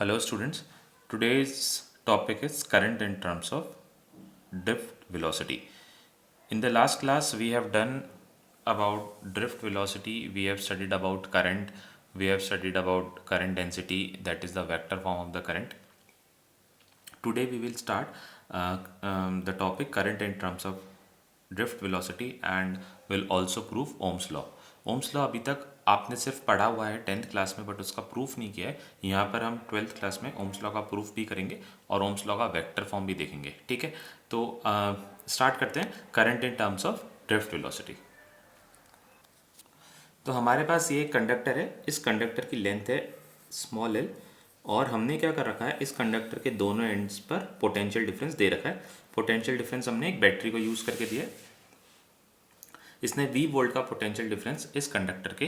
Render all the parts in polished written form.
Hello students, today's topic is current in terms of drift velocity. In the last class we have done about drift velocity, we have studied about current, we have studied about current density, that is the vector form of the current. Today we will start the topic current in terms of drift velocity and will also prove Ohm's law. Ohm's law अभी तक आपने सिर्फ पढ़ा हुआ है 10th class में but उसका proof नहीं किया है. यहाँ पर हम 12th क्लास में ओम्स लॉ का प्रूफ भी करेंगे और ओम्स लॉ का वेक्टर फॉर्म भी देखेंगे. ठीक है, तो स्टार्ट करते हैं current in terms of drift velocity. तो हमारे पास ये एक कंडक्टर है, इस कंडक्टर की लेंथ है स्मॉल एल और हमने क्या कर रखा है, इस कंडक्टर के दोनों एंड्स पर पोटेंशियल डिफरेंस दे रखा है. पोटेंशियल डिफरेंस हमने एक बैटरी को यूज़ करके दिया है. इसने V वोल्ट का पोटेंशियल डिफरेंस इस कंडक्टर के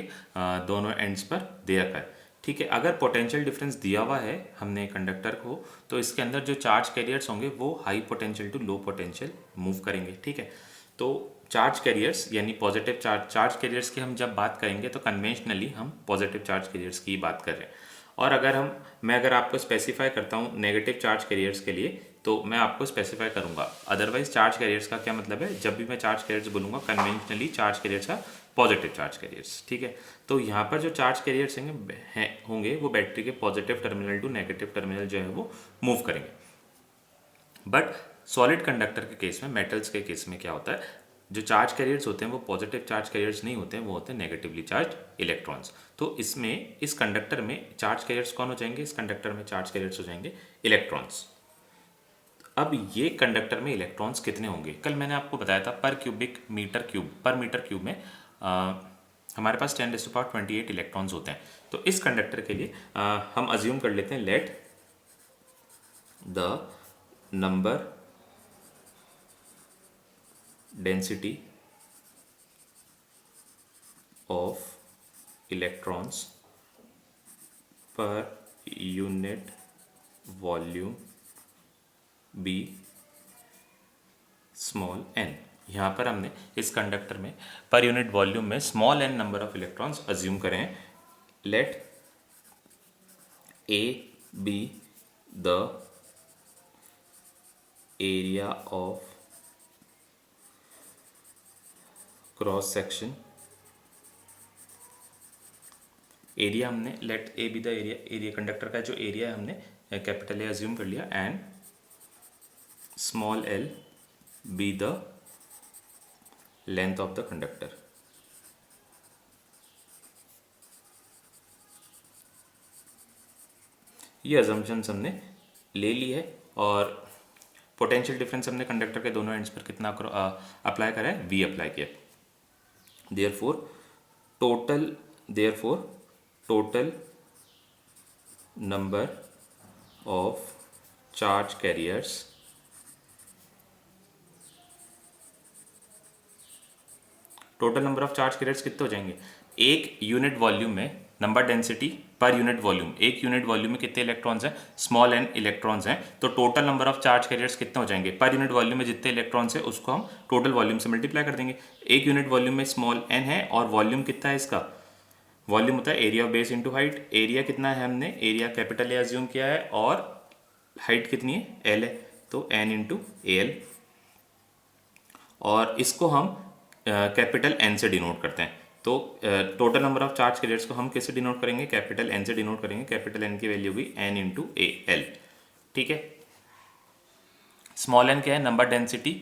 दोनों एंड्स पर दे रखा है. ठीक है, अगर पोटेंशियल डिफरेंस दिया हुआ है हमने कंडक्टर को तो इसके अंदर जो चार्ज कैरियर्स होंगे वो high potential to low potential move करेंगे. ठीक है, तो चार्ज कैरियर्स यानी पॉजिटिव चार्ज कैरियर्स की हम जब बात करेंगे तो कन्वेंशनली हम पॉजिटिव चार्ज कैरियर्स की बात कर रहे हैं. और अगर आपको स्पेसिफाई करता हूँ नेगेटिव चार्ज कैरियर्स के लिए तो मैं आपको स्पेसिफाई करूंगा. अदरवाइज चार्ज कैरियर्स का क्या मतलब है, जब भी मैं चार्ज कैरियर्स बोलूँगा कन्वेंशनली चार्ज कैरियर्स का पॉजिटिव चार्ज कैरियर्स. ठीक है, तो यहाँ पर जो चार्ज कैरियर्स होंगे वो बैटरी के positive terminal to negative terminal जो है वो मूव करेंगे. बट सॉलिड कंडक्टर के केस में, मेटल्स के केस में क्या होता है, जो चार्ज कैरियर्स होते हैं वो पॉजिटिव चार्ज कैरियर्स नहीं होते हैं, वो होते हैं नेगेटिवली चार्ज इलेक्ट्रॉन्स. तो इसमें इस कंडक्टर में चार्ज कैरियर्स कौन हो जाएंगे, इस कंडक्टर में चार्ज कैरियर्स हो जाएंगे इलेक्ट्रॉन्स. अब ये कंडक्टर में इलेक्ट्रॉन्स कितने होंगे, कल मैंने आपको बताया था पर मीटर क्यूब में हमारे पास 10⁻28 इलेक्ट्रॉन्स होते हैं. तो इस कंडक्टर के लिए हम अज्यूम कर लेते हैं let the number density of electrons per unit volume be small n. यहाँ पर हमने इस कंडक्टर में पर यूनिट वॉल्यूम में small n number of electrons assume करें. Let A be the area of cross section. Area हमने let A be the area conductor का जो एरिया है हमने कैपिटल ए अज्यूम कर लिया and small L be the length of the conductor. ये assumptions हमने ले ली है और पोटेंशियल डिफरेंस हमने कंडक्टर के दोनों एंड्स पर कितना अप्लाई करा है, V अप्लाई किया. Therefore total number of charge carriers कितने हो जाएंगे, एक यूनिट वॉल्यूम में नंबर डेंसिटी पर यूनिट वॉल्यूम, एक यूनिट वॉल्यूम में कितने इलेक्ट्रॉन्स हैं, स्मॉल n इलेक्ट्रॉन्स हैं. तो total number of charge carriers कितने हो जाएंगे, पर यूनिट वॉल्यूम में जितने इलेक्ट्रॉन्स हैं उसको हम टोटल वॉल्यूम से मल्टीप्लाई कर देंगे. एक यूनिट वॉल्यूम में स्मॉल n है और वॉल्यूम कितना है, इसका वॉल्यूम होता है area of base into height. Area कितना है, हमने एरिया कैपिटल ए अज्यूम किया है और हाइट कितनी है, l है, तो n इंटू AL. और इसको हम कैपिटल N से डिनोट करते हैं. तो total number of charge carriers को हम कैसे डिनोट करेंगे, कैपिटल N से डिनोट करेंगे. कैपिटल N की वैल्यू हुई n इंटू AL. ठीक है, स्मॉल n क्या है, number density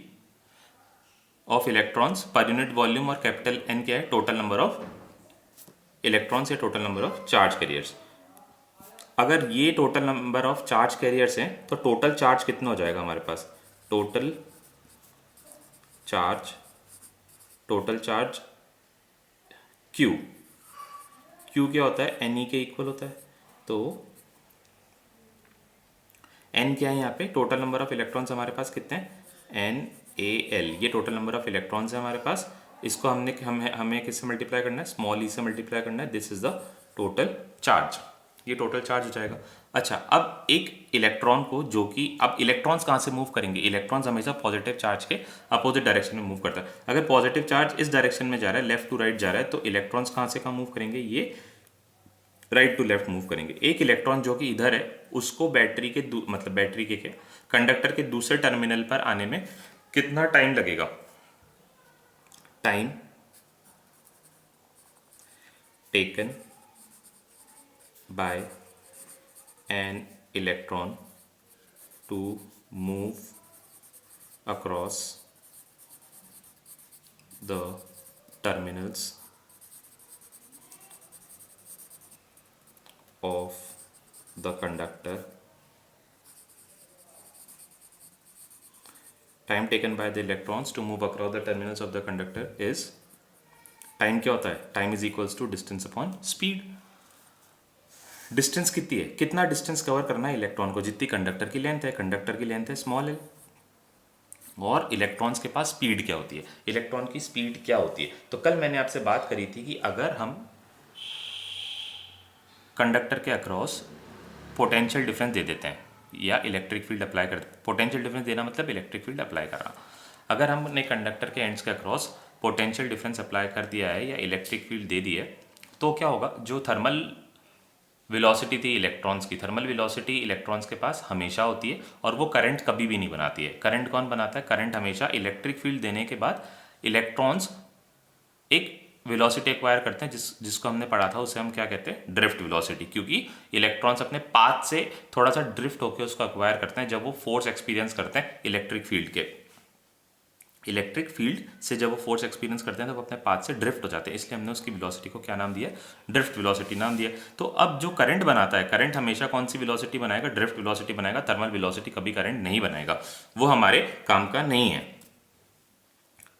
of electrons per unit volume और कैपिटल N क्या है, टोटल नंबर ऑफ इलेक्ट्रॉन्स या total number of charge carriers. अगर ये total number of charge carriers हैं तो टोटल चार्ज कितना हो जाएगा हमारे पास, टोटल चार्ज Q क्या होता है, Ne के इक्वल होता है. तो N क्या है यहाँ पे, टोटल नंबर ऑफ इलेक्ट्रॉन्स हमारे पास कितने हैं, NaL, ये टोटल नंबर ऑफ इलेक्ट्रॉन्स है हमारे पास. इसको हमें किससे मल्टीप्लाई करना है, स्मॉल e से मल्टीप्लाई करना है. This is the total charge, ये टोटल चार्ज हो जाएगा. अच्छा, अब एक इलेक्ट्रॉन को, जो कि अब इलेक्ट्रॉन्स कहाँ से मूव करेंगे, इलेक्ट्रॉन्स हमेशा पॉजिटिव चार्ज के अपोजिट डायरेक्शन में मूव करता है. अगर पॉजिटिव चार्ज इस डायरेक्शन में जा रहा है, लेफ्ट टू राइट जा रहा है, तो इलेक्ट्रॉन्स कहाँ से कहाँ मूव करेंगे, ये राइट टू लेफ्ट मूव करेंगे. एक इलेक्ट्रॉन जो कि इधर है उसको बैटरी के मतलब बैटरी के क्या, कंडक्टर के दूसरे टर्मिनल पर आने में कितना टाइम लगेगा। Time taken by an electron to move across the terminals of the conductor. Time taken by the electrons to move across the terminals of the conductor is, time क्या होता है, time is equals to distance upon speed. Distance कितनी है, कितना distance cover करना है electron को, जितनी कंडक्टर की लेंथ है, कंडक्टर की लेंथ है स्मॉल एल, और इलेक्ट्रॉन्स के पास स्पीड क्या होती है, इलेक्ट्रॉन की स्पीड क्या होती है। तो कल मैंने आपसे बात करी थी कि अगर हम कंडक्टर के अक्रॉस पोटेंशियल डिफरेंस दे देते हैं या इलेक्ट्रिक फील्ड अप्लाई करते हैं, पोटेंशियल डिफरेंस देना मतलब इलेक्ट्रिक फील्ड अप्लाई करना, अगर हमने कंडक्टर के एंड्स के अक्रॉस पोटेंशियल डिफरेंस अप्लाई कर दिया है या इलेक्ट्रिक फील्ड दे दी है, तो क्या होगा, जो थर्मल वेलोसिटी थी इलेक्ट्रॉन्स की, थर्मल वेलोसिटी इलेक्ट्रॉन्स के पास हमेशा होती है और वो करंट कभी भी नहीं बनाती है। करंट कौन बनाता है, करंट हमेशा इलेक्ट्रिक फील्ड देने के बाद इलेक्ट्रॉन्स एक वेलोसिटी एक्वायर करते हैं, जिसको हमने पढ़ा था उसे हम क्या कहते हैं, ड्रिफ्ट वेलोसिटी, क्योंकि इलेक्ट्रॉन्स अपने पाथ से थोड़ा सा ड्रिफ्ट होकर उसको एक्वायर करते हैं जब वो फोर्स एक्सपीरियंस करते हैं इलेक्ट्रिक फील्ड के, इलेक्ट्रिक फील्ड से जब वो फोर्स एक्सपीरियंस करते हैं तो वो अपने पाथ से ड्रिफ्ट हो जाते हैं, इसलिए हमने उसकी वेलोसिटी को क्या नाम दिया, ड्रिफ्ट वेलोसिटी नाम दिया। तो अब जो करंट बनाता है, करंट हमेशा कौन सी वेलोसिटी बनाएगा, ड्रिफ्ट वेलोसिटी बनाएगा, थर्मल वेलोसिटी कभी करंट नहीं बनाएगा, वो हमारे काम का नहीं है।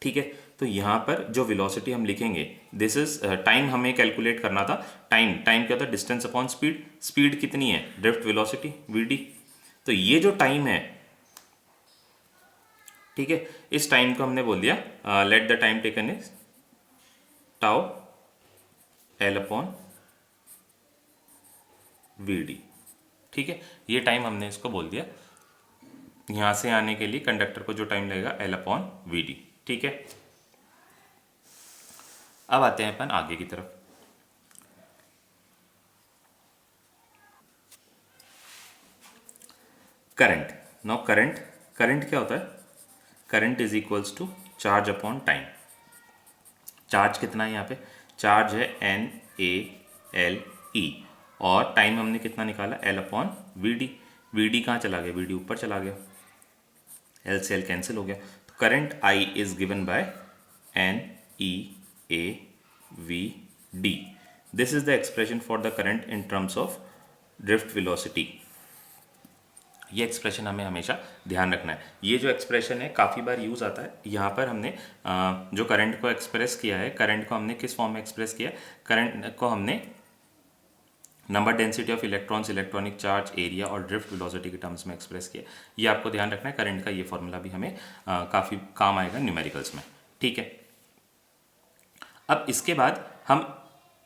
ठीक है, तो यहाँ पर जो वेलोसिटी हम लिखेंगे, दिस इज टाइम हमें कैलकुलेट करना था, टाइम टाइम क्या होता है, डिस्टेंस अपॉन स्पीड, स्पीड कितनी है, ड्रिफ्ट वेलोसिटी वी, तो ये जो टाइम है, ठीक है, इस टाइम को हमने बोल दिया let the time taken is tau L upon V D. ठीक है, ये टाइम हमने इसको बोल दिया, यहां से आने के लिए कंडक्टर को जो टाइम लगेगा एल अपॉन वी डी। ठीक है, अब आते हैं अपन आगे की तरफ। करंट, नाउ करंट, करंट क्या होता है, current is equals to charge upon time. Charge कितना है यहाँ पे, चार्ज है एन ए एल ई, और टाइम हमने कितना निकाला, L upon V D. V D कहाँ चला गया, वी डी ऊपर चला गया, एल से एल कैंसिल हो गया, तो current I is given by N E A we D. This is the expression for the current in terms of drift velocity. ये एक्सप्रेशन हमें हमेशा ध्यान रखना है। ये जो एक्सप्रेशन है काफ़ी बार यूज़ आता है। यहाँ पर हमने जो करंट को एक्सप्रेस किया है, करंट को हमने किस फॉर्म में एक्सप्रेस किया, करंट को हमने number density of electrons, electronic charge, area और ड्रिफ्ट वेलोसिटी के टर्म्स में एक्सप्रेस किया। ये आपको ध्यान रखना है, करंट का ये फॉर्मूला भी हमें काफ़ी काम आएगा न्यूमेरिकल्स में। ठीक है, अब इसके बाद हम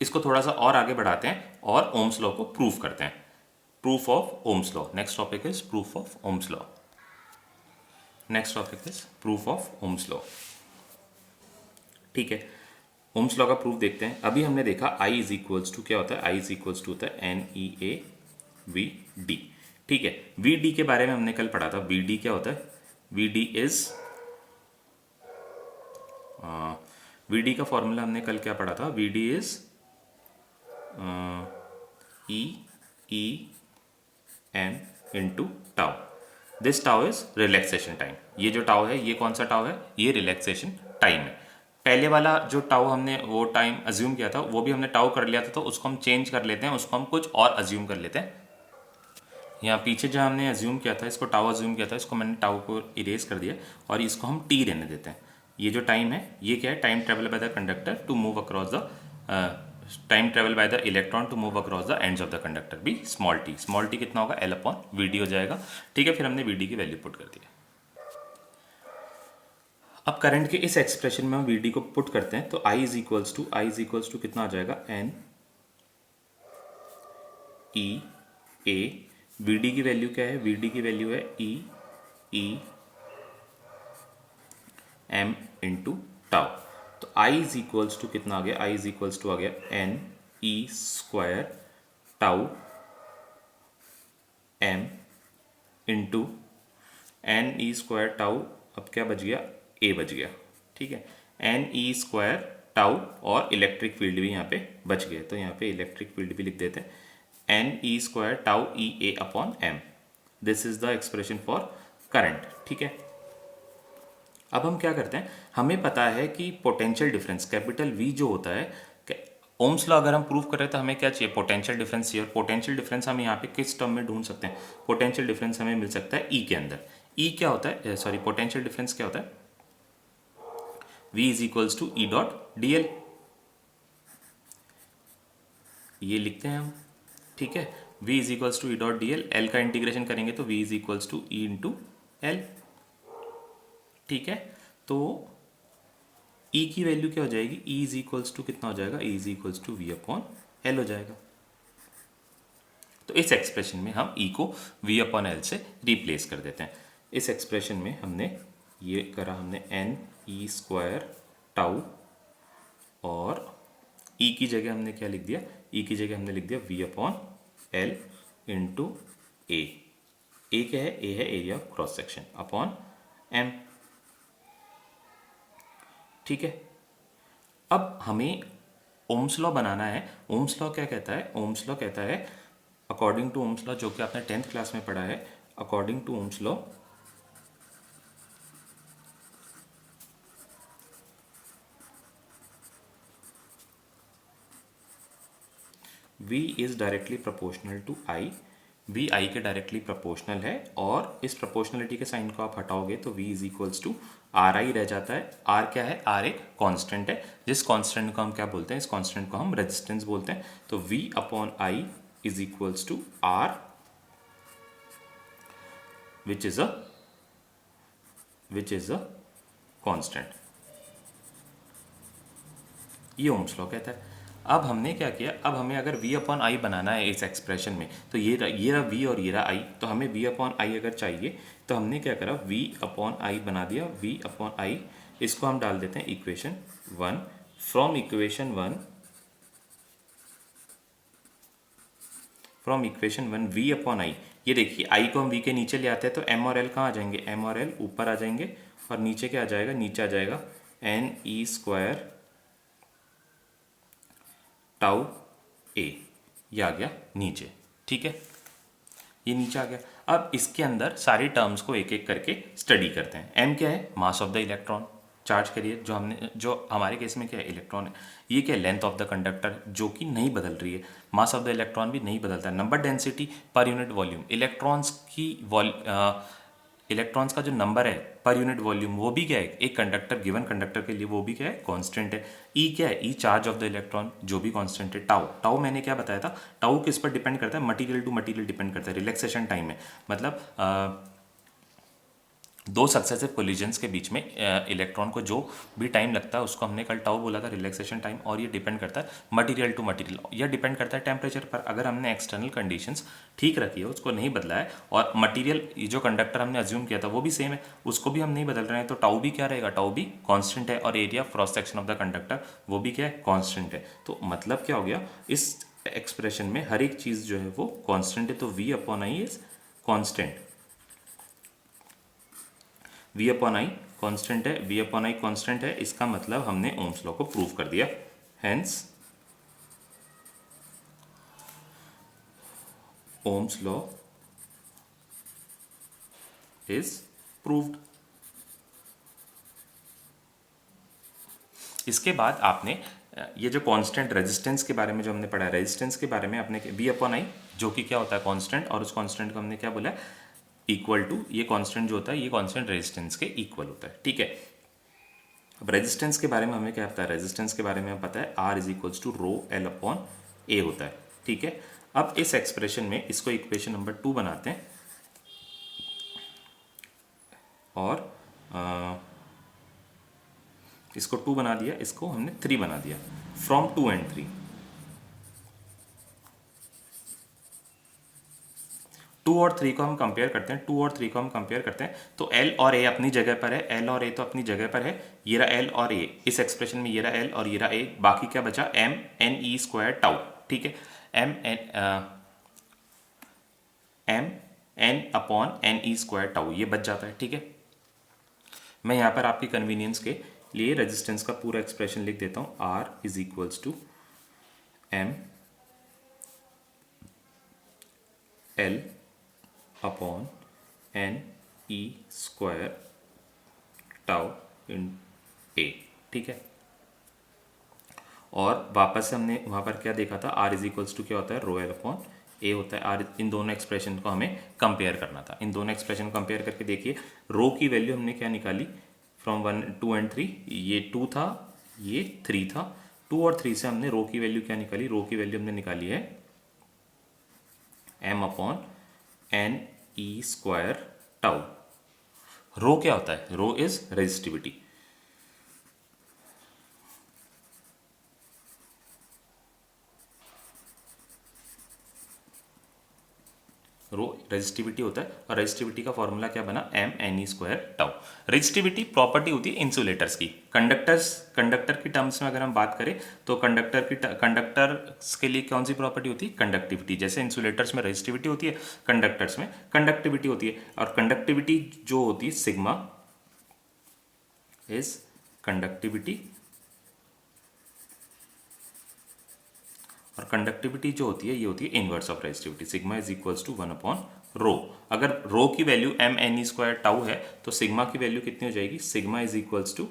इसको थोड़ा सा और आगे बढ़ाते हैं और ओम्स लॉ को प्रूफ करते हैं। Proof of Ohm's law. Next topic is proof of Ohm's law. Next topic is proof of Ohm's law. ठीक है, Ohm's law का प्रूफ देखते हैं। अभी हमने देखा I इज इक्वल्स टू क्या होता है, I इज इक्वल्स टू होता है N E A we D. ठीक है, वी डी के बारे में हमने कल पढ़ा था, वी डी क्या होता है, V D is, V D का फॉर्मूला हमने कल क्या पढ़ा था, V D is E M into tau. This tau is relaxation time. ये जो टाउ है, ये कौन सा टाउ है, ये रिलैक्सेशन टाइम है। पहले वाला जो टाउ हमने वो टाइम अज्यूम किया था, वो भी हमने टाउ कर लिया था, तो उसको हम चेंज कर लेते हैं, उसको हम कुछ और अज्यूम कर लेते हैं। यहाँ पीछे जहाँ हमने अज्यूम किया था, इसको टाउ अज्यूम किया था, इसको मैंने टाउ को इरेज कर दिया और इसको हम टी रहने देते हैं। ये जो टाइम है, ये क्या है, time travel by the conductor to move across the time travel by the electron to move across the ends of the conductor भी स्मॉल टी। स्मॉल टी कितना होगा, एल अपॉन वी डी हो जाएगा। ठीक है, फिर हमने वी डी की वैल्यू पुट कर दी। अब करंट के इस एक्सप्रेशन में हम वी डी को पुट करते हैं, तो आई इज इक्वल्स टू कितना आ जाएगा, N E A, we D की वैल्यू क्या है, वी डी की वैल्यू है ई एम इंटू टाउ। तो I इज इक्वल्स टू कितना आ गया, I इज इक्वल्स टू आ गया एन ई square tau M into N ई स्क्वायर टाउ, अब क्या बच गया, ए बच गया, ठीक है, एन ई स्क्वायर टाउ और इलेक्ट्रिक फील्ड भी यहाँ पे बच गए, तो यहाँ पे इलेक्ट्रिक फील्ड भी लिख देते हैं, N E square tau E A upon M, this is the expression for current, ठीक है। अब हम क्या करते हैं, हमें पता है कि पोटेंशियल डिफरेंस कैपिटल वी जो होता है, ओम्स लॉ अगर हम प्रूव करें तो हमें क्या चाहिए, पोटेंशियल डिफरेंस चाहिए, और पोटेंशियल डिफरेंस हम यहाँ पे किस टर्म में ढूंढ सकते हैं, पोटेंशियल डिफरेंस हमें मिल सकता है ई के अंदर। ई क्या होता है, सॉरी पोटेंशियल डिफरेंस क्या होता है, V is equals to E dot D L, ये लिखते हैं हम, ठीक है, V is equals to E dot D L, L का इंटीग्रेशन करेंगे तो V is equals to E into L, ठीक है। तो E की वैल्यू क्या हो जाएगी, E इज इक्वल्स टू कितना हो जाएगा, E is equals to V upon L हो जाएगा। तो इस एक्सप्रेशन में हम E को V अपॉन एल से रिप्लेस कर देते हैं। इस एक्सप्रेशन में हमने ये करा, हमने एन ई स्क्वायर टाउ और E की जगह हमने क्या लिख दिया, E की जगह हमने लिख दिया V upon L into A, A क्या है, ए है area of cross section upon M, ठीक है। अब हमें ओम्स लॉ बनाना है। ओम्स लॉ क्या कहता है, ओम्स लॉ कहता है, अकॉर्डिंग टू ओम्स लॉ जो कि आपने 10th क्लास में पढ़ा है, according to Ohm's law V is directly proportional to I, V I के डायरेक्टली प्रोपोर्शनल है, और इस प्रोपोर्शनलिटी के साइन को आप हटाओगे तो V is equals to R I रह जाता है। R क्या है, R एक कांस्टेंट है, जिस कांस्टेंट को हम क्या बोलते हैं, इस कांस्टेंट को हम रेजिस्टेंस बोलते हैं। तो V upon I is equals to R which is a constant, ये ओम्स लॉ कहता है। अब हमने क्या किया, अब हमें अगर V अपॉन आई बनाना है इस एक्सप्रेशन में, तो ये रहा V और ये रहा I, तो हमें V अपॉन आई अगर चाहिए तो हमने क्या करा, V अपॉन आई बना दिया, V अपॉन आई, इसको हम डाल देते हैं equation 1, from equation 1 V upon I, ये देखिए I को हम V के नीचे ले आते हैं तो M और L कहाँ आ जाएंगे, M और L ऊपर आ जाएंगे, और नीचे क्या आ जाएगा, नीचे आ जाएगा एन ई स्क्वायर टाउ ए, ये आ गया नीचे, ठीक है, ये नीचे आ गया। अब इसके अंदर सारी टर्म्स को एक एक करके स्टडी करते हैं। एम क्या है, mass of the electron, charge करिए, जो हमारे केस में क्या है, इलेक्ट्रॉन है। ये क्या है, लेंथ ऑफ द कंडक्टर, जो कि नहीं बदल रही है। मास ऑफ द इलेक्ट्रॉन भी नहीं बदलता है। नंबर डेंसिटी पर यूनिट वॉल्यूम, इलेक्ट्रॉन्स का जो नंबर है पर यूनिट वॉल्यूम, वो भी क्या है, एक कंडक्टर, गिवन कंडक्टर के लिए वो भी क्या है, कांस्टेंट है। ई क्या है, ई चार्ज ऑफ द इलेक्ट्रॉन, जो भी कांस्टेंट है। टाउ, टाउ मैंने क्या बताया था, टाउ किस पर डिपेंड करता है, मटेरियल टू मटेरियल डिपेंड करता है, रिलैक्सेशन टाइम है, मतलब दो सक्सेसिव कोलिजन्स के बीच में इलेक्ट्रॉन को जो भी टाइम लगता है उसको हमने कल टाउ बोला था, रिलैक्सेशन टाइम। और ये डिपेंड करता है मटेरियल टू मटेरियल, यह डिपेंड करता है टेम्परेचर पर। अगर हमने एक्सटर्नल कंडीशंस ठीक रखी है, उसको नहीं बदला है, और मटेरियल जो कंडक्टर हमने अज्यूम किया था वो भी सेम है, उसको भी हम नहीं बदल रहे हैं, तो टाउ भी क्या रहेगा, टाउ भी कांस्टेंट है, और area cross section of the conductor वो भी क्या है, कांस्टेंट है। तो मतलब क्या हो गया, इस एक्सप्रेशन में हर एक चीज़ जो है वो कांस्टेंट है, तो V upon I is constant, V upon I constant है, V अपॉन आई कॉन्स्टेंट है, इसका मतलब हमने ओम्स लॉ को प्रूव कर दिया। Hence ohms law is proved. इसके बाद आपने ये जो कांस्टेंट रेजिस्टेंस के बारे में जो हमने पढ़ा, रेजिस्टेंस के बारे में आपने V अपॉन आई जो कि क्या होता है, कांस्टेंट, और उस कांस्टेंट को हमने क्या बोला, इक्वल टू, ये कांस्टेंट जो होता है ये कांस्टेंट रेजिस्टेंस के इक्वल होता है, ठीक है। अब रेजिस्टेंस के बारे में हमें क्या पता है, रेजिस्टेंस के बारे में हमें पता है R is equals to rho l upon A होता है, ठीक है। अब इस एक्सप्रेशन में इसको इक्वेशन नंबर 2 बनाते हैं, और इसको 2 बना दिया, इसको हमने 3 बना दिया, फ्रॉम 2 एंड 3, 2 और 3 को हम कंपेयर करते हैं, 2 और 3 को हम कंपेयर करते हैं, तो L और A अपनी जगह पर है, L और A तो अपनी जगह पर है, ये रहा L और A, इस एक्सप्रेशन में ये रहा L और ये रहा A, बाकी क्या बचा, M N E square tau, ठीक है। M N upon N E square tau, ये बच जाता है। ठीक है, मैं यहाँ पर आपकी कन्वीनियंस के लिए रेजिस्टेंस का पूरा एक्सप्रेशन लिख देता हूँ। R is equals to m l upon N E square tau in A. ठीक है, और वापस से हमने वहाँ पर क्या देखा था, आर इज इक्वल्स टू क्या होता है, रो एल अपॉन ए होता है आर। इन दोनों एक्सप्रेशन को हमें कंपेयर करना था। इन दोनों एक्सप्रेशन को कंपेयर करके देखिए, रो की वैल्यू हमने क्या निकाली फ्रॉम 1 2 एंड 3, ये 2 था, ये 3 था। 2 और 3 से हमने रो की वैल्यू क्या निकाली, रो की वैल्यू हमने निकाली है m upon N E square tau. Rho क्या होता है, rho is resistivity. Rho resistivity होता है, और रेजिस्टिविटी का फॉर्मूला क्या बना, m N E square tau. Resistivity property होती है इंसुलेटर्स की। कंडक्टर की टर्म्स में अगर हम बात करें तो कंडक्टर्स के लिए कौन सी प्रॉपर्टी होती है, कंडक्टिविटी। जैसे इंसुलेटर्स में रेजिस्टिविटी होती है, कंडक्टर्स में कंडक्टिविटी होती है। और कंडक्टिविटी जो होती है सिग्मा इज कंडक्टिविटी, और कंडक्टिविटी जो होती है ये होती है inverse of resistivity. Sigma is equals to 1 upon rho. अगर रो की value M N E square tau है तो सिग्मा की वैल्यू कितनी हो जाएगी, sigma is equals to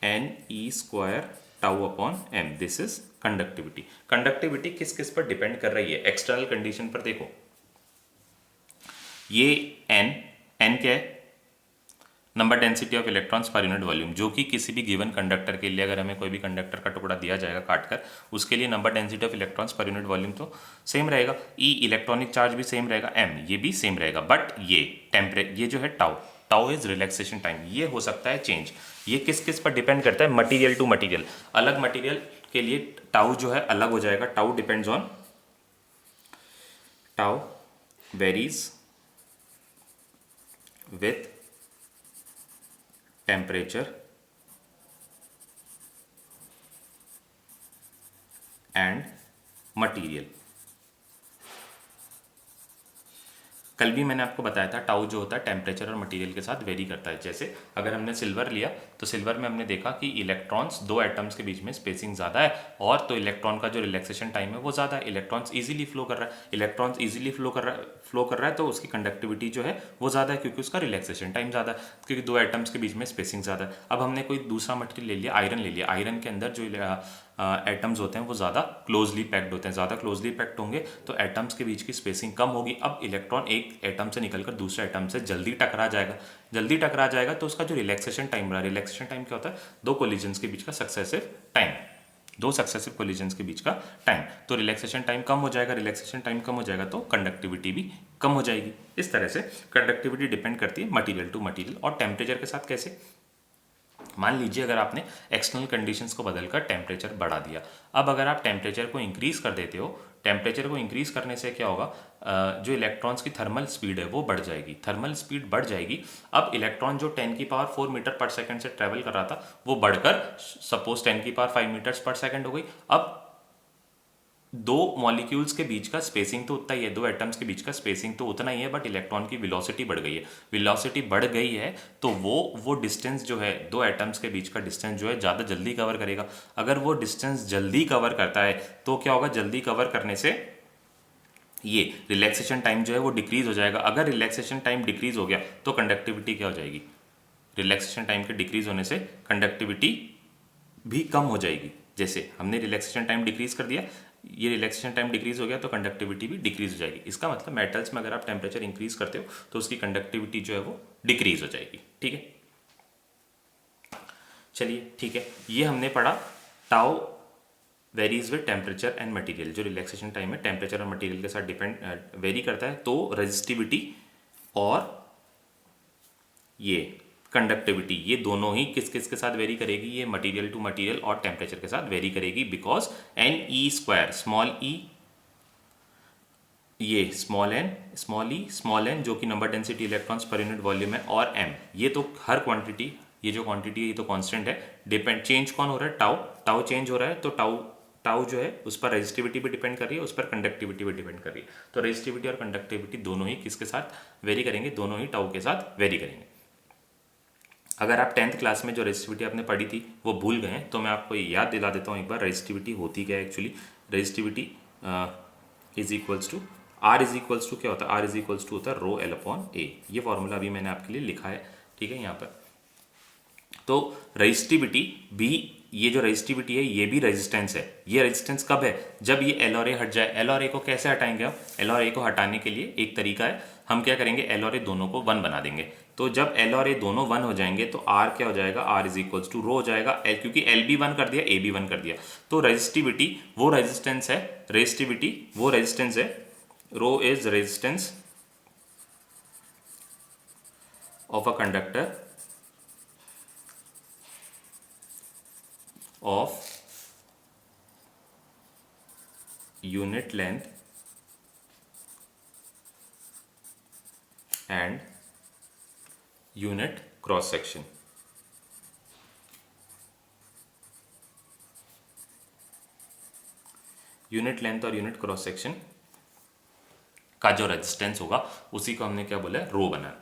N E square tau upon M. This is conductivity. Conductivity किस किस पर डिपेंड कर रही है, एक्सटर्नल कंडीशन पर। देखो ये एन क्या है, number density of electrons per unit volume, जो कि किसी भी गिवन कंडक्टर के लिए, अगर हमें कोई भी कंडक्टर का टुकड़ा दिया जाएगा काट कर, उसके लिए number density of electrons per unit volume तो सेम रहेगा। ई इलेक्ट्रॉनिक चार्ज भी सेम रहेगा, एम ये भी सेम रहेगा। बट ये जो है tau, tau is relaxation time, ये हो सकता है चेंज। ये किस किस पर डिपेंड करता है, मटीरियल टू मटीरियल। अलग मटीरियल के लिए टाउ जो है अलग हो जाएगा। Tau depends on, tau varies with temperature and material। कल भी मैंने आपको बताया था टाउ जो होता है टेम्परेचर और मटेरियल के साथ वेरी करता है। जैसे अगर हमने सिल्वर लिया तो सिल्वर में हमने देखा कि इलेक्ट्रॉन्स दो एटम्स के बीच में स्पेसिंग ज़्यादा है, और तो इलेक्ट्रॉन का जो रिलैक्सेशन टाइम है वो ज़्यादा है। इलेक्ट्रॉन्स इजीली फ्लो कर रहा है, इलेक्ट्रॉन्स इजीली फ्लो कर रहा है तो उसकी कंडक्टिविटी जो है वो ज़्यादा है, क्योंकि उसका रिलैक्सेशन टाइम ज़्यादा है, क्योंकि दो एटम्स के बीच में स्पेसिंग ज़्यादा है। अब हमने कोई दूसरा मटेरियल ले लिया, आयरन ले लिया। आयरन के अंदर जो एटम्स होते हैं वो ज़्यादा क्लोजली पैक्ड होते हैं। ज़्यादा क्लोजली पैक्ड होंगे तो एटम्स के बीच की स्पेसिंग कम होगी। अब इलेक्ट्रॉन एक एटम से निकलकर दूसरे एटम से जल्दी टकरा जाएगा तो उसका जो रिलैक्सेशन टाइम रहा, रिलैक्सेशन टाइम क्या होता है, दो कोलिजन्स के बीच का सक्सेसिव टाइम, दो सक्सेसिव कोलिजन्स के बीच का टाइम। तो रिलैक्सेशन टाइम कम हो जाएगा, रिलैक्सेशन टाइम कम हो जाएगा तो कंडक्टिविटी भी कम हो जाएगी। इस तरह से कंडक्टिविटी डिपेंड करती है मटीरियल टू मटीरियल। और टेम्परेचर के साथ कैसे, मान लीजिए अगर आपने एक्सटर्नल कंडीशंस को बदलकर टेम्परेचर बढ़ा दिया। अब अगर आप टेम्परेचर को इंक्रीज कर देते हो, टेम्परेचर को इंक्रीज करने से क्या होगा, जो इलेक्ट्रॉन्स की थर्मल स्पीड है वो बढ़ जाएगी, थर्मल स्पीड बढ़ जाएगी। अब इलेक्ट्रॉन जो 10 की पावर 4 मीटर पर सेकंड से ट्रेवल कर रहा था वो बढ़कर सपोज 10 की पावर 5 मीटर्स पर सेकंड हो गई। अब दो मॉलिक्यूल्स के बीच का स्पेसिंग तो उतना ही है, दो एटम्स के बीच का स्पेसिंग तो उतना ही है, बट इलेक्ट्रॉन की वेलोसिटी बढ़ गई है। वेलोसिटी बढ़ गई है तो वो डिस्टेंस जो है, दो एटम्स के बीच का डिस्टेंस जो है ज़्यादा जल्दी कवर करेगा। अगर वो डिस्टेंस जल्दी कवर करता है तो क्या होगा, जल्दी कवर करने से ये रिलैक्सेशन टाइम जो है वो डिक्रीज हो जाएगा। अगर रिलैक्सेशन टाइम डिक्रीज हो गया तो कंडक्टिविटी क्या हो जाएगी, रिलैक्सेशन टाइम के डिक्रीज होने से कंडक्टिविटी भी कम हो जाएगी। जैसे हमने रिलैक्सेशन टाइम डिक्रीज कर दिया, ये रिलैक्सेशन टाइम डिक्रीज हो गया तो कंडक्टिविटी भी डिक्रीज हो जाएगी। इसका मतलब मेटल्स में अगर आप टेम्परेचर इंक्रीज करते हो तो उसकी कंडक्टिविटी जो है वो डिक्रीज हो जाएगी। ठीक है, चलिए ठीक है, ये हमने पढ़ा tau varies with temperature and material. जो रिलैक्सेशन टाइम है टेम्परेचर और मटेरियल के साथ डिपेंड वेरी करता है, तो रेजिस्टिविटी और ये कंडक्टिविटी ये दोनों ही किस किस के साथ वेरी करेगी, ये मटेरियल टू मटेरियल और टेम्परेचर के साथ वेरी करेगी। Because n E square small e, ये स्मॉल एन जो कि number density electrons per unit volume है, और एम ये तो हर क्वांटिटी, ये जो क्वांटिटी है ये तो कांस्टेंट है। डिपेंड चेंज कौन हो रहा है, टाउ चेंज हो रहा है तो टाउ टाउ जो है उस पर रेजिस्टिविटी भी डिपेंड कर रही है, उस पर कंडक्टिविटी भी डिपेंड कर रही है। तो रेजिस्टिविटी और कंडक्टिविटी दोनों ही किसके साथ वेरी करेंगे, दोनों ही टाउ के साथ वेरी करेंगे। अगर आप 10th क्लास में जो रेजिस्टिविटी आपने पढ़ी थी वो भूल गए हैं तो मैं आपको याद दिला देता हूँ एक बार, रेजिस्टिविटी होती क्या है actually. Resistivity is equals to R is equals to क्या होता है, आर इज इक्वल्स टू होता है रो एल अपॉन ए। ये फॉर्मूला अभी मैंने आपके लिए लिखा है, ठीक है, यहाँ पर। तो रेजिस्टिविटी भी, ये जो रेजिस्टिविटी है ये भी रेजिस्टेंस है। ये रेजिस्टेंस कब है, जब ये एल और ए हट जाए। एल और ए को कैसे हटाएंगे आप, एल और ए को हटाने के लिए एक तरीका है, हम क्या करेंगे, एल और ए दोनों को 1 बना देंगे। तो जब एल और ए दोनों 1 हो जाएंगे तो आर क्या हो जाएगा, आर इज इक्वल्स टू रो हो जाएगा, क्योंकि एल भी 1 कर दिया, ए भी 1 कर दिया। तो रेजिस्टिविटी वो रेजिस्टेंस है, रेजिस्टिविटी वो रेजिस्टेंस है, rho is resistance of a conductor of unit length and unit cross section। Unit length और यूनिट क्रॉस सेक्शन का जो रेजिस्टेंस होगा उसी को हमने क्या बोला है, रो बनाना,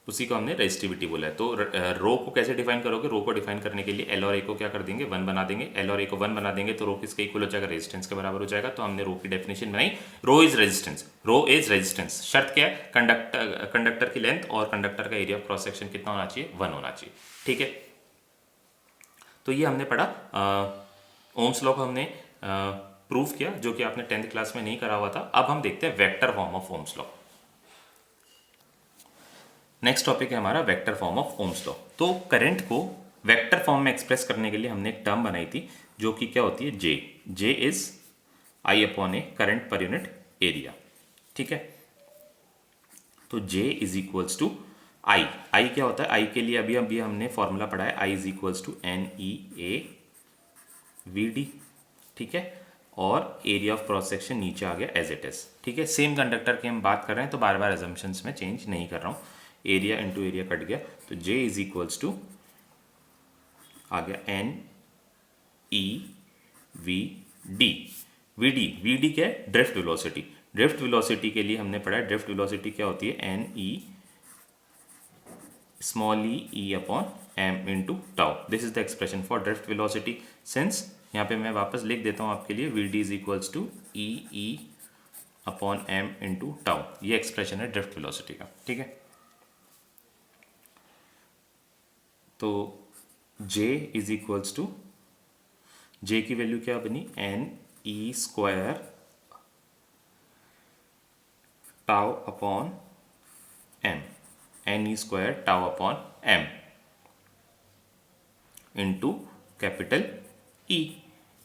उसी को हमने रेजिस्टिविटी बोला है। तो रो को कैसे डिफाइन करोगे, रो को डिफाइन करने के लिए एल और ए को क्या कर देंगे, 1 बना देंगे। एल और ए को 1 बना देंगे तो रो किसके इक्वल हो जाएगा, रेजिस्टेंस के बराबर हो जाएगा। तो हमने रो की डेफिनेशन बनाई, rho is resistance, rho is resistance. शर्त क्या है, कंडक्टर की लेंथ और कंडक्टर का एरिया ऑफ क्रॉस सेक्शन कितना होना चाहिए, 1 होना चाहिए, ठीक है। तो ये हमने पढ़ा, ओम्स लॉ को हमने प्रूफ किया, जो कि आपने 10th क्लास में नहीं करा हुआ था। अब हम देखते हैं vector form of Ohm's law. Next topic है हमारा vector form of Ohm's law. तो करंट को वेक्टर फॉर्म में एक्सप्रेस करने के लिए हमने एक टर्म बनाई थी जो कि क्या होती है, J. J is I upon A current per unit area, ठीक है। तो J is equals to I. I क्या होता है, आई के लिए अभी अभी हमने फॉर्मूला पढ़ा है, I is equals to N E A we D, ठीक है। और एरिया ऑफ क्रॉस सेक्शन नीचे आ गया एज इट इज, ठीक है। सेम कंडक्टर की हम बात कर रहे हैं तो बार बार एजम्पशंस में चेंज नहीं कर रहा हूँ। एरिया इंटू एरिया कट गया, तो जे इज इक्वल्स टू आ गया N E V D. V D, V D क्या है, ड्रिफ्ट वेलोसिटी। ड्रिफ्ट वेलोसिटी के लिए हमने पढ़ा है, ड्रिफ्ट वेलोसिटी क्या होती है, N E small E upon M into tau. This is the expression for drift velocity. Since यहाँ पे मैं वापस लिख देता हूँ आपके लिए, V D is equals to E upon M into tau. ये एक्सप्रेशन है ड्रिफ्ट वेलोसिटी का, ठीक है। तो J is equals to, J की वैल्यू क्या बनी, एन ई square tau upon M, N E square tau upon M into capital E.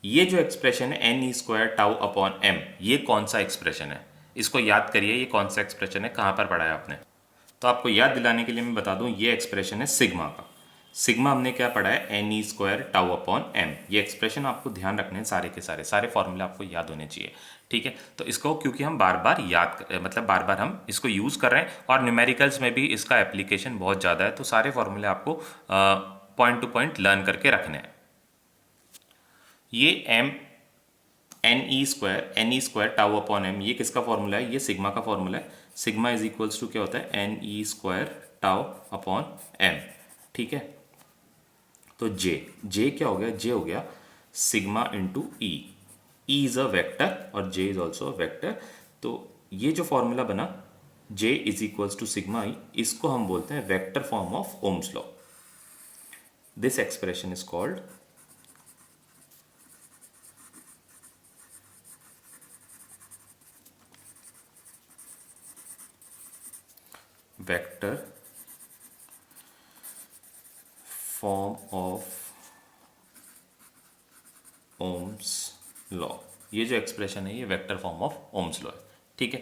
ये जो एक्सप्रेशन है एन ई स्क्वायर टाउ अपॉन एम, ये कौन सा एक्सप्रेशन है, इसको याद करिए, ये कौन सा एक्सप्रेशन है, कहाँ पर पढ़ा है आपने। तो आपको याद दिलाने के लिए मैं बता दूं, ये एक्सप्रेशन है सिग्मा का। सिग्मा हमने क्या पढ़ा है, एन ई स्क्वायर टाउ अपॉन एम। ये एक्सप्रेशन आपको ध्यान रखने हैं, सारे के सारे फॉर्मूले आपको याद होने चाहिए, ठीक है। तो इसको क्योंकि हम बार बार मतलब बार बार हम इसको यूज़ कर रहे हैं और न्यूमेरिकल्स में भी इसका एप्लीकेशन बहुत ज़्यादा है, तो सारे फॉर्मूले आपको पॉइंट टू पॉइंट लर्न करके रखने हैं। ये M N E square tau upon M, ये किसका फॉर्मूला है, ये सिग्मा का फॉर्मूला है। सिग्मा इज इक्वल्स टू क्या होता है, एन ई स्क्वायर टाउ अपॉन एम, ठीक है। तो जे क्या हो गया, जे हो गया sigma into E. E is a vector और J is also a vector. तो ये जो फॉर्मूला बना J is equals to sigma E, इसको हम बोलते हैं vector form of Ohm's law. This expression is called vector form of Ohm's law. ये जो एक्सप्रेशन है ये vector form of Ohm's law है, ठीक है।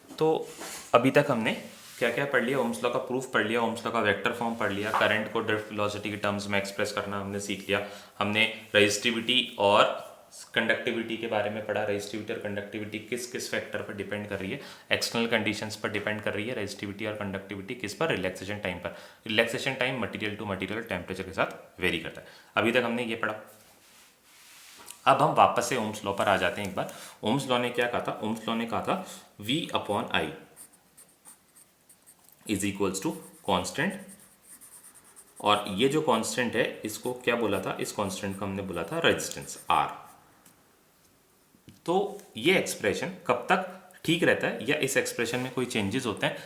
तो अभी तक हमने क्या क्या पढ़ लिया, ओम्स लॉ का प्रूफ पढ़ लिया, ओम्स लॉ का वेक्टर फॉर्म पढ़ लिया, करंट को ड्रिफ्ट वेलोसिटी के टर्म्स में एक्सप्रेस करना हमने सीख लिया, हमने रेजिस्टिविटी और कंडक्टिविटी के बारे में पढ़ा। रेजिस्टिविटी और कंडक्टिविटी किस किस फैक्टर पर डिपेंड कर रही है, एक्सटर्नल कंडीशंस पर डिपेंड कर रही है। रेजिस्टिविटी और कंडक्टिविटी किस पर, रिलैक्सेशन टाइम पर। Relaxation time material to material temperature के साथ वेरी करता है। अभी तक हमने ये पढ़ा। अब हम वापस से ओम्स लॉ पर आ जाते हैं एक बार। ओम्स लॉ ने क्या कहा था? ओम्स लॉ ने कहा था V upon I is equals to constant, और ये जो कांस्टेंट है इसको क्या बोला था? इस कांस्टेंट को हमने बोला था रेजिस्टेंस R। तो ये एक्सप्रेशन कब तक ठीक रहता है, या इस एक्सप्रेशन में कोई चेंजेस होते हैं,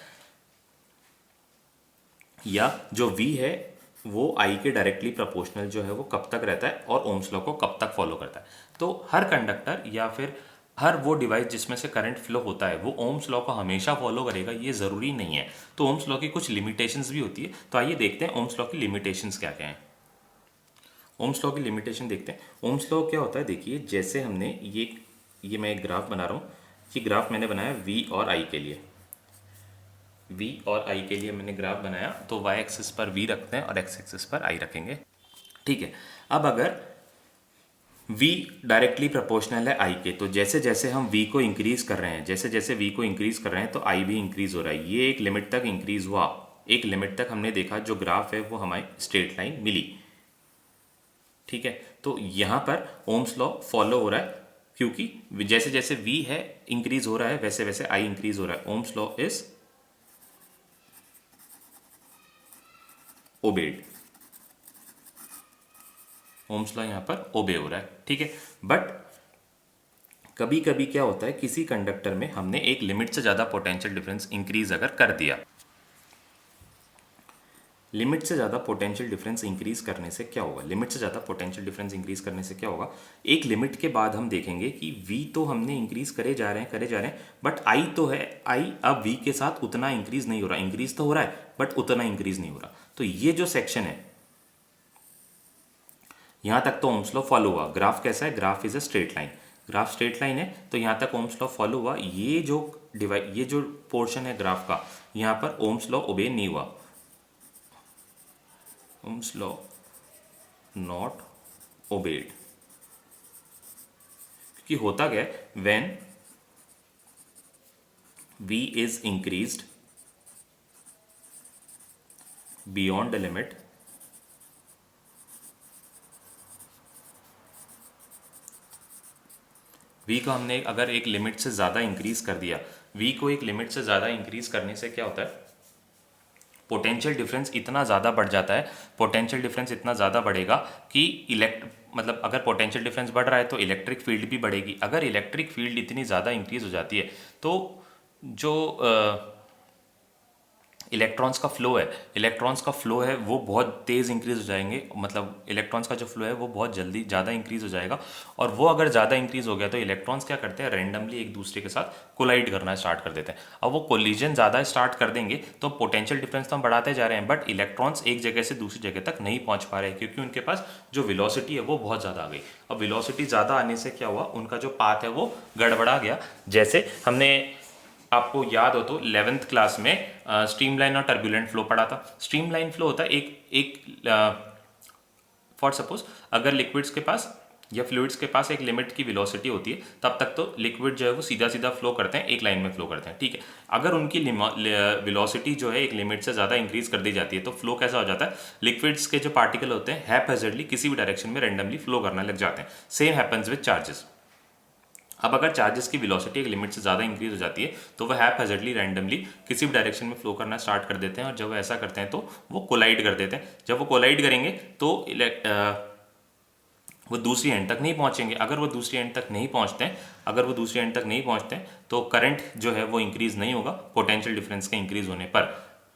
या जो V है वो I के डायरेक्टली प्रोपोर्शनल जो है वो कब तक रहता है, और ओम्स लॉ को कब तक फॉलो करता है? तो हर कंडक्टर या फिर हर वो डिवाइस जिसमें से करंट फ्लो होता है वो ओम्स लॉ को हमेशा फॉलो करेगा, ये ज़रूरी नहीं है। तो ओम्स लॉ की कुछ लिमिटेशंस भी होती है। तो आइए देखते हैं ओम्स लॉ की लिमिटेशंस क्या क्या हैं। ओम्स लॉ की लिमिटेशन देखते हैं। ओम्स लॉ क्या होता है? देखिए, जैसे हमने ये मैं एक ग्राफ बना रहा हूँ। ये ग्राफ मैंने बनाया V और I के लिए। V और I के लिए मैंने ग्राफ बनाया, तो y एक्सिस पर V रखते हैं और x एक्सिस पर I रखेंगे। ठीक है। अब अगर V डायरेक्टली प्रोपोर्शनल है I के, तो जैसे जैसे हम V को इंक्रीज कर रहे हैं, जैसे जैसे V को इंक्रीज कर रहे हैं, तो I भी इंक्रीज हो रहा है। ये एक लिमिट तक इंक्रीज हुआ, एक लिमिट तक हमने देखा जो ग्राफ है वो हमारी स्ट्रेट लाइन मिली। ठीक है। तो यहाँ पर ओम्स लॉ फॉलो हो रहा है, क्योंकि जैसे जैसे V है इंक्रीज हो रहा है, वैसे वैसे I इंक्रीज हो रहा है। Ohm's law is obeyed. Ohm's law यहाँ पर ओबे हो रहा है। ठीक है। बट कभी कभी क्या होता है, किसी कंडक्टर में हमने एक लिमिट से ज़्यादा पोटेंशियल डिफरेंस इंक्रीज अगर कर दिया, लिमिट से ज़्यादा पोटेंशियल डिफरेंस इंक्रीज करने से क्या होगा? लिमिट से ज़्यादा पोटेंशियल डिफरेंस इंक्रीज करने से क्या होगा? एक लिमिट के बाद हम देखेंगे कि V तो हमने इंक्रीज करे जा रहे हैं, बट I तो है, I अब V के साथ उतना इंक्रीज नहीं हो रहा। इंक्रीज तो हो रहा है बट उतना इंक्रीज नहीं हो रहा। तो ये जो सेक्शन है, यहाँ तक तो ओम्स लॉ फॉलो हुआ। ग्राफ कैसा है? Graph is a straight line. Graph straight line है, तो यहाँ तक ओम्स लॉ फॉलो हुआ। ये जो पोर्शन है ग्राफ का, यहाँ पर ओम्स लॉ ओबे नहीं हुआ। Ohm's law not obeyed। क्योंकि होता क्या है, when V is increased beyond the limit, V को हमने अगर एक लिमिट से ज़्यादा इंक्रीज कर दिया, V को एक लिमिट से ज़्यादा इंक्रीज करने से क्या होता है, पोटेंशियल डिफरेंस इतना ज़्यादा बढ़ जाता है। पोटेंशियल डिफरेंस इतना ज़्यादा बढ़ेगा कि मतलब अगर पोटेंशियल डिफरेंस बढ़ रहा है तो इलेक्ट्रिक फील्ड भी बढ़ेगी। अगर इलेक्ट्रिक फील्ड इतनी ज़्यादा इंक्रीज हो जाती है तो जो इलेक्ट्रॉन्स का फ्लो है वो बहुत तेज़ इंक्रीज हो जाएंगे। मतलब इलेक्ट्रॉन्स का जो फ्लो है वो बहुत जल्दी ज़्यादा इंक्रीज हो जाएगा, और वो अगर ज़्यादा इंक्रीज हो गया तो इलेक्ट्रॉन्स क्या करते हैं, रैंडमली एक दूसरे के साथ कोलाइड करना स्टार्ट कर देते हैं। अब वो कोलिजन ज़्यादा स्टार्ट कर देंगे तो पोटेंशियल डिफरेंस तो हम बढ़ाते जा रहे हैं, बट इलेक्ट्रॉन्स एक जगह से दूसरी जगह तक नहीं पहुँच पा रहे हैं, क्योंकि उनके पास जो वेलोसिटी है वो बहुत ज़्यादा आ गई। अब वेलोसिटी ज़्यादा आने से क्या हुआ, उनका जो पाथ है वो गड़बड़ा गया। जैसे हमने, आपको याद हो तो 11th क्लास में स्ट्रीमलाइन और टर्बुलेंट फ्लो पढ़ा था। स्ट्रीमलाइन फ्लो होता है एक फॉर सपोज अगर लिक्विड्स के पास या फ्लूइड्स के पास एक लिमिट की वेलोसिटी होती है, तब तक तो लिक्विड जो है वो सीधा सीधा फ्लो करते हैं, एक लाइन में फ्लो करते हैं। ठीक है। अगर उनकी वेलोसिटी जो है एक लिमिट से ज़्यादा इंक्रीज कर दी जाती है तो फ्लो कैसा हो जाता है, लिक्विड्स के जो पार्टिकल होते हैं हैपहैज़र्डली किसी भी डायरेक्शन में रैंडमली फ्लो करने लग जाते हैं। Same happens with charges. अब अगर चार्जेस की वेलोसिटी एक लिमिट से ज़्यादा इंक्रीज हो जाती है तो वह हैपहैज़र्डली रैंडमली किसी भी डायरेक्शन में फ्लो करना स्टार्ट कर देते हैं, और जब वो ऐसा करते हैं तो वो कोलाइड कर देते हैं। जब वो कोलाइड करेंगे तो वो दूसरी एंड तक नहीं पहुंचेंगे। अगर वो दूसरी एंड तक नहीं पहुंचते हैं तो करंट जो है वो इंक्रीज नहीं होगा पोटेंशियल डिफरेंस के इंक्रीज होने पर।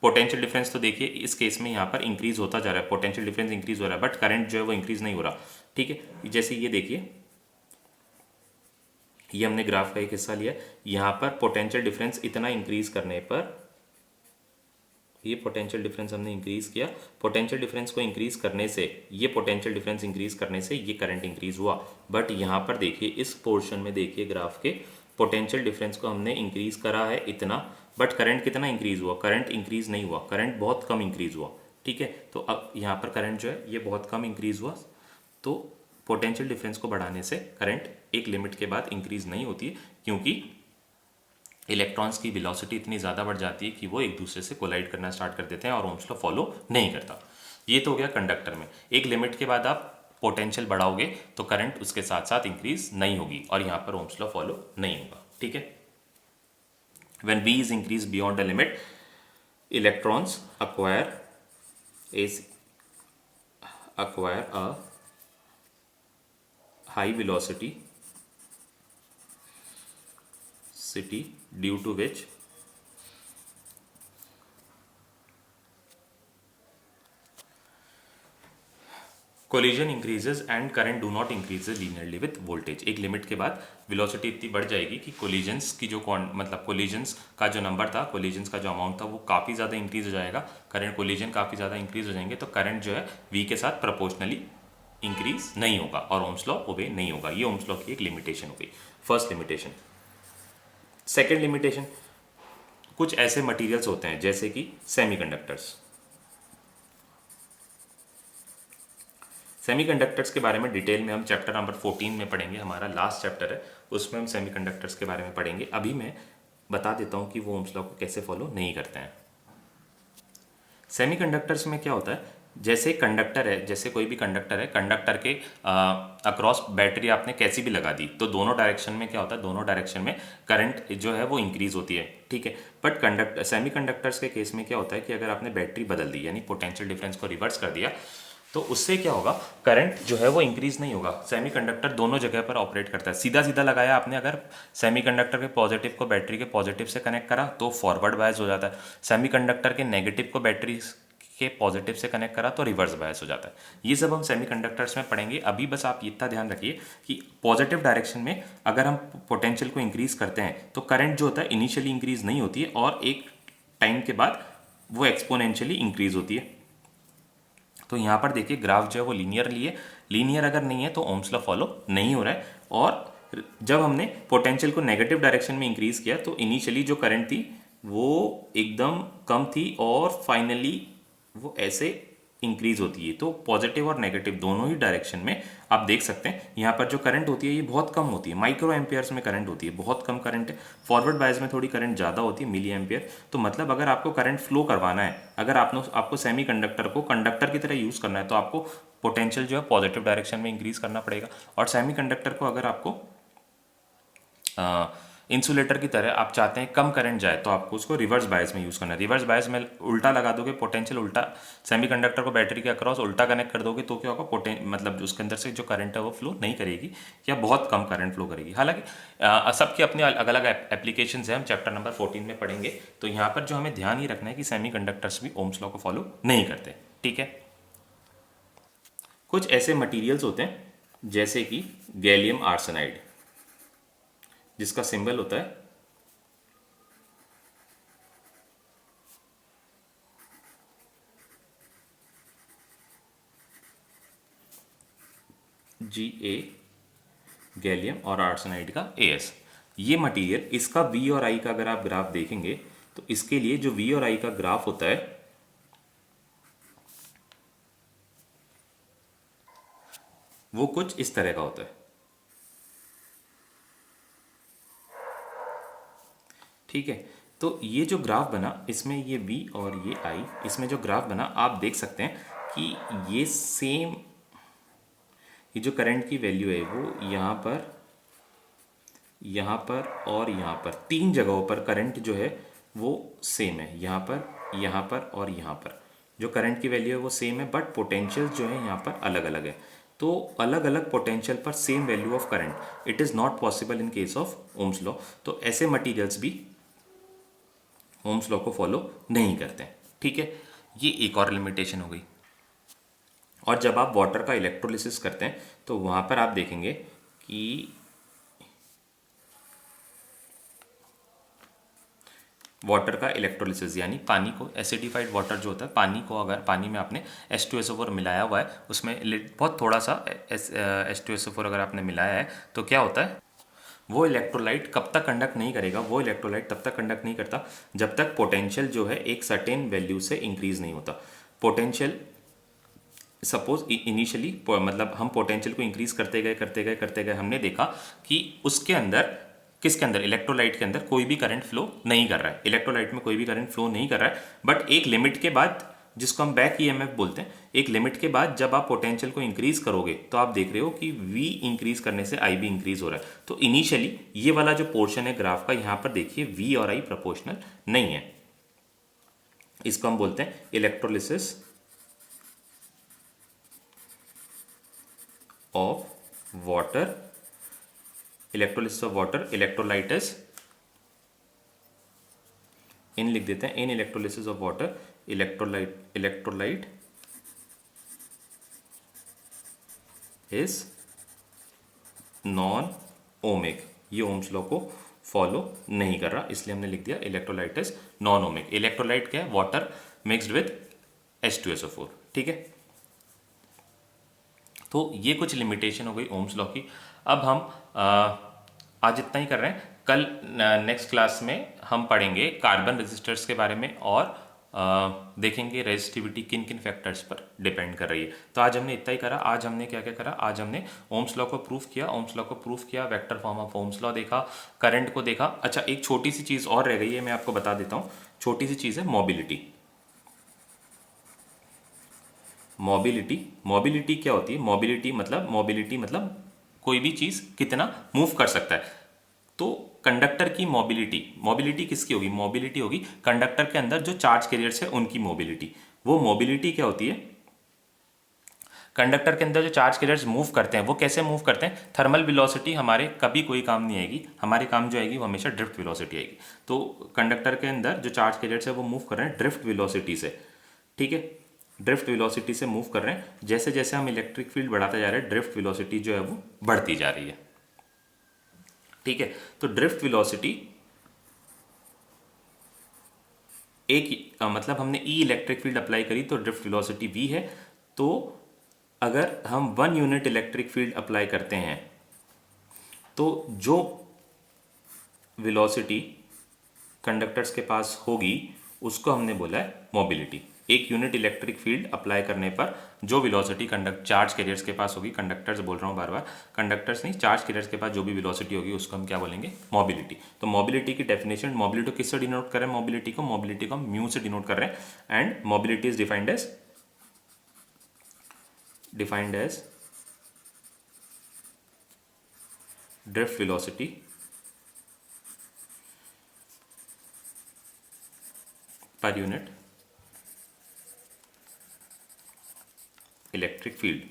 पोटेंशियल डिफरेंस तो देखिए इस केस में यहाँ पर इंक्रीज होता जा रहा है, पोटेंशियल डिफरेंस इंक्रीज हो रहा है, बट करंट जो है वो इंक्रीज नहीं हो रहा। ठीक है। जैसे ये देखिए, ये हमने ग्राफ का एक हिस्सा लिया। यहाँ पर पोटेंशियल डिफरेंस इतना इंक्रीज करने पर, ये पोटेंशियल डिफरेंस हमने इंक्रीज किया, पोटेंशियल डिफरेंस को इंक्रीज करने से, ये पोटेंशियल डिफरेंस इंक्रीज करने से ये करंट इंक्रीज हुआ। बट यहाँ पर देखिए इस पोर्शन में देखिए ग्राफ के, पोटेंशियल डिफरेंस को हमने इंक्रीज करा है इतना, बट करंट कितना इंक्रीज हुआ, करंट इंक्रीज नहीं हुआ, करंट बहुत कम इंक्रीज हुआ। ठीक है। तो अब यहाँ पर करंट जो है ये बहुत कम इंक्रीज हुआ। तो पोटेंशियल डिफरेंस को बढ़ाने से करंट एक लिमिट के बाद इंक्रीज नहीं होती है, क्योंकि इलेक्ट्रॉन्स की वेलोसिटी इतनी ज़्यादा बढ़ जाती है कि वो एक दूसरे से कोलाइड करना स्टार्ट कर देते हैं और ओम्स लॉ फॉलो नहीं करता। ये तो हो गया कंडक्टर में। एक लिमिट के बाद आप पोटेंशियल बढ़ाओगे तो करंट उसके साथ साथ इंक्रीज नहीं होगी और यहाँ पर ओम्स लॉ फॉलो नहीं होगा। ठीक है, when V is increased beyond a limit, electrons acquire a high velocity due to which collision increases and current do not increase linearly with voltage. एक लिमिट के बाद वेलोसिटी इतनी बढ़ जाएगी कि कोलिजन्स की जो मतलब कोलिजन्स का जो नंबर था, कोलिजन्स का जो अमाउंट था वो काफ़ी ज़्यादा इंक्रीज हो जाएगा, करंट कोलिजन काफ़ी ज़्यादा इंक्रीज हो जाएंगे तो करंट जो है वी के साथ प्रोपोर्शनली इंक्रीज नहीं होगा और ओम्स लॉ ओबे नहीं होगा। ये ओम्स लॉ की एक लिमिटेशन हो गई, फर्स्ट लिमिटेशन। सेकेंड लिमिटेशन, कुछ ऐसे मटीरियल्स होते हैं जैसे कि सेमीकंडक्टर्स। सेमीकंडक्टर्स के बारे में डिटेल में हम चैप्टर नंबर 14 में पढ़ेंगे, हमारा लास्ट चैप्टर है, उसमें हम सेमीकंडक्टर्स के बारे में पढ़ेंगे। अभी मैं बता देता हूँ कि वो ओम्स लॉ को कैसे फॉलो नहीं करते हैं। सेमीकंडक्टर्स में क्या होता है, जैसे कंडक्टर है, जैसे कोई भी कंडक्टर है, कंडक्टर के अक्रॉस बैटरी आपने कैसी भी लगा दी तो दोनों डायरेक्शन में क्या होता है, दोनों डायरेक्शन में करंट जो है वो इंक्रीज होती है। ठीक है, बट सेमीकंडक्टर्स के केस में क्या होता है कि अगर आपने बैटरी बदल दी यानी पोटेंशियल डिफरेंस को रिवर्स कर दिया तो उससे क्या होगा, करंट जो है वो इंक्रीज नहीं होगा। सेमीकंडक्टर दोनों जगह पर ऑपरेट करता है। सीधा सीधा लगाया आपने, अगर सेमीकंडक्टर के पॉजिटिव को बैटरी के पॉजिटिव से कनेक्ट करा तो फॉरवर्ड बायस हो जाता है, सेमीकंडक्टर के नेगेटिव को बैटरी के पॉजिटिव से कनेक्ट करा तो रिवर्स बायस हो जाता है। ये सब हम सेमीकंडक्टर्स में पढ़ेंगे। अभी बस आप इतना ध्यान रखिए कि पॉजिटिव डायरेक्शन में अगर हम पोटेंशियल को इंक्रीज करते हैं तो करंट जो होता है इनिशियली इंक्रीज नहीं होती है और एक टाइम के बाद वो एक्सपोनेंशियली इंक्रीज होती है। तो यहाँ पर देखिए ग्राफ जो है वो लीनियरली है, लीनियर अगर नहीं है तो ओम्स लॉ फॉलो नहीं हो रहा है। और जब हमने पोटेंशियल को नेगेटिव डायरेक्शन में इंक्रीज किया तो इनिशियली जो करंट थी वो एकदम कम थी और फाइनली वो ऐसे इंक्रीज होती है। तो पॉजिटिव और नेगेटिव दोनों ही डायरेक्शन में आप देख सकते हैं यहाँ पर जो करंट होती है ये बहुत कम होती है, माइक्रो एम्पियर्स में करंट होती है, बहुत कम करंट है। फॉरवर्ड बायस में थोड़ी करंट ज़्यादा होती है, मिली एम्पियर। तो मतलब अगर आपको करंट फ्लो करवाना है, अगर आपको सेमी कंडक्टर को कंडक्टर की तरह यूज़ करना है तो आपको पोटेंशियल जो है पॉजिटिव डायरेक्शन में इंक्रीज करना पड़ेगा। और सेमी कंडक्टर को अगर आपको इंसुलेटर की तरह आप चाहते हैं कम करंट जाए तो आपको उसको रिवर्स बायस में यूज़ करना है। रिवर्स बायस में उल्टा लगा दोगे, पोटेंशियल उल्टा सेमीकंडक्टर को बैटरी के अक्रॉस उल्टा कनेक्ट कर दोगे तो क्या होगा, मतलब उसके अंदर से जो करंट है वो फ्लो नहीं करेगी या बहुत कम करंट फ्लो करेगी। हालांकि सबके अपने अलग अलग एप्लीकेशन है, हम चैप्टर नंबर 14 में पढ़ेंगे। तो यहाँ पर जो हमें ध्यान ये रखना है कि सेमीकंडक्टर्स भी ओम्स लॉ को फॉलो नहीं करते। ठीक है, कुछ ऐसे मटीरियल्स होते हैं जैसे कि गैलियम आर्सेनाइड जिसका सिंबल होता है Ga, गैलियम और आर्सेनाइड का As। ये मटेरियल, इसका V और I का अगर आप ग्राफ देखेंगे तो इसके लिए जो V और I का ग्राफ होता है वो कुछ इस तरह का होता है। ठीक है, तो ये जो ग्राफ बना इसमें ये V और ये I, इसमें जो ग्राफ बना आप देख सकते हैं कि ये सेम, ये जो करंट की वैल्यू है वो यहाँ पर और यहाँ पर तीन जगहों पर करंट जो है वो सेम है, यहाँ पर और यहाँ पर जो करंट की वैल्यू है वो सेम है, बट पोटेंशियल जो है यहाँ पर अलग अलग है। तो अलग अलग पोटेंशियल पर same value of current, it is not possible in case of Ohm's law. तो ऐसे मटीरियल्स भी ओम्स लॉ को फॉलो नहीं करते हैं। ठीक है, ये एक और लिमिटेशन हो गई। और जब आप वाटर का इलेक्ट्रोलिसिस करते हैं तो वहाँ पर आप देखेंगे कि वाटर का इलेक्ट्रोलिसिस यानी पानी को, एसिडिफाइड वाटर जो होता है, पानी को अगर पानी में आपने H2SO4 मिलाया हुआ है, उसमें बहुत थोड़ा सा H2SO4 अगर आपने मिलाया है तो क्या होता है, वो इलेक्ट्रोलाइट कब तक कंडक्ट नहीं करेगा, वो इलेक्ट्रोलाइट तब तक कंडक्ट नहीं करता जब तक पोटेंशियल जो है एक सर्टेन वैल्यू से इंक्रीज नहीं होता। पोटेंशियल सपोज इनिशियली मतलब हम पोटेंशियल को इंक्रीज करते गए, हमने देखा कि उसके अंदर, किसके अंदर, इलेक्ट्रोलाइट के अंदर कोई भी करंट फ्लो नहीं कर रहा है, इलेक्ट्रोलाइट में कोई भी करंट फ्लो नहीं कर रहा है। बट एक लिमिट के बाद जिसको हम बैक ईएमएफ बोलते हैं। एक लिमिट के बाद जब आप पोटेंशियल को इंक्रीज करोगे तो आप देख रहे हो कि V इंक्रीज करने से I भी इंक्रीज हो रहा है। तो इनिशियली ये वाला जो पोर्शन है ग्राफ का, यहाँ पर देखिए V और I प्रोपोर्शनल नहीं है। इसको हम बोलते हैं electrolysis of water. Electrolysis of water, electrolytes, इन लिख देते हैं, in electrolysis of water electrolyte is non ohmic. ये ओम्स लॉ को फॉलो नहीं कर रहा, इसलिए हमने लिख दिया electrolyte is non ohmic. Electrolyte क्या है? Water mixed with H2SO4। ठीक है, तो ये कुछ लिमिटेशन हो गई ओम्स लॉ की। अब हम आज इतना ही कर रहे हैं। कल नेक्स्ट क्लास में हम पढ़ेंगे कार्बन रेजिस्टर्स के बारे में और देखेंगे रेजिस्टिविटी किन किन फैक्टर्स पर डिपेंड कर रही है। तो आज हमने इतना ही करा। आज हमने क्या क्या करा? आज हमने ओम्स लॉ को प्रूफ किया, vector form of Ohm's law देखा, करंट को देखा। अच्छा, एक छोटी सी चीज़ और रह गई है, मैं आपको बता देता हूँ। छोटी सी चीज़ है मोबिलिटी। मोबिलिटी क्या होती है? मोबिलिटी मतलब कोई भी चीज़ कितना मूव कर सकता है। तो कंडक्टर की मोबिलिटी किसकी होगी? मोबिलिटी होगी कंडक्टर के अंदर जो चार्ज कैरियर्स है उनकी मोबिलिटी। वो मोबिलिटी क्या होती है? कंडक्टर के अंदर जो चार्ज कैरियर्स मूव करते हैं वो कैसे मूव करते हैं? थर्मल वेलोसिटी हमारे कभी कोई काम नहीं आएगी, हमारे काम जो आएगी वो हमेशा ड्रिफ्ट वेलोसिटी आएगी। तो कंडक्टर के अंदर जो चार्ज कैरियर्स है वो मूव कर रहे हैं ड्रिफ्ट वेलोसिटी से। ठीक है, ड्रिफ्ट वेलोसिटी से मूव कर रहे हैं। जैसे जैसे हम इलेक्ट्रिक फील्ड बढ़ाते जा रहे हैं ड्रिफ्ट वेलोसिटी जो है वो बढ़ती जा रही है। ठीक है, तो ड्रिफ्ट वेलोसिटी मतलब हमने ई इलेक्ट्रिक फील्ड अप्लाई करी तो ड्रिफ्ट वेलोसिटी V है। तो अगर हम 1 यूनिट इलेक्ट्रिक फील्ड अप्लाई करते हैं तो जो वेलोसिटी कंडक्टर्स के पास होगी उसको हमने बोला है mobility. 1 unit electric field apply करने पर जो वेलोसिटी चार्ज कैरियर्स के पास होगी, कंडक्टर्स बोल रहा हूँ बार बार, कंडक्टर्स नहीं, चार्ज कैरियर्स के पास जो भी वेलोसिटी होगी उसको हम क्या बोलेंगे? मोबिलिटी। तो मोबिलिटी की डेफिनेशन, मोबिलिटी को किससे डिनोट कर रहे हैं? मोबिलिटी को हम म्यू से डिनोट कर रहे हैं। And mobility is defined as drift velocity per unit electric field.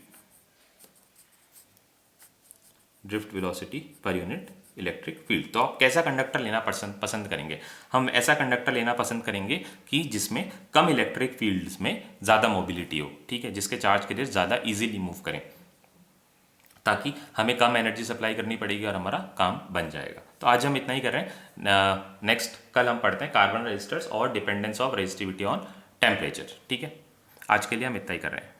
Drift velocity per unit electric field. तो आप कैसा कंडक्टर लेना पसंद करेंगे? हम ऐसा कंडक्टर लेना पसंद करेंगे कि जिसमें कम इलेक्ट्रिक फील्ड्स में ज़्यादा मोबिलिटी हो। ठीक है, जिसके चार्ज कैरियर्स ज़्यादा इजीली मूव करें, ताकि हमें कम एनर्जी सप्लाई करनी पड़ेगी और हमारा काम बन जाएगा। तो आज हम इतना ही कर रहे हैं। नेक्स्ट कल हम पढ़ते हैं कार्बन रेजिस्टर्स और dependence of resistivity on temperature. ठीक है, आज के लिए हम इतना ही कर रहे हैं।